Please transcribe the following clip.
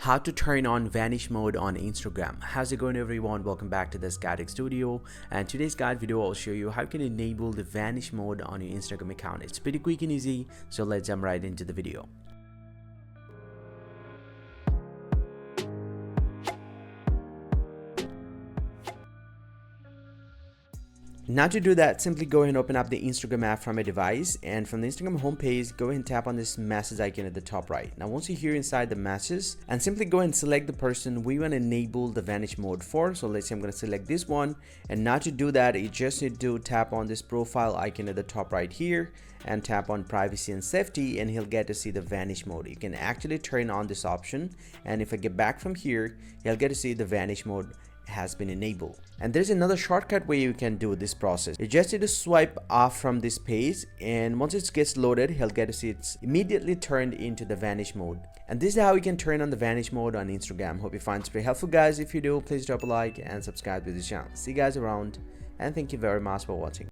How to turn on vanish mode on Instagram. How's it going, everyone? Welcome back to this guiding studio, and today's guide video I'll show you how you can enable the vanish mode on your Instagram account. It's pretty quick and easy, so let's jump right into the video. Now to do that, simply go ahead and open up the Instagram app from a device, and from the Instagram homepage, go ahead and tap on this message icon at the top right. Now once you're here inside the messages, and simply go ahead and select the person we want to enable the vanish mode for. So let's say I'm going to select this one, and now to do that, you just need to tap on this profile icon at the top right here and tap on privacy and safety, and he'll get to see the vanish mode. You can actually turn on this option, and if I get back from here, he'll get to see the vanish mode has been enabled. And there's another shortcut way you can do this process. You just need to swipe off from this page, and once it gets loaded, he'll get to see it's immediately turned into the vanish mode. And this is how you can turn on the vanish mode on Instagram. Hope you find this very helpful, guys. If you do, please drop a like and subscribe to the channel. See you guys around, and thank you very much for watching.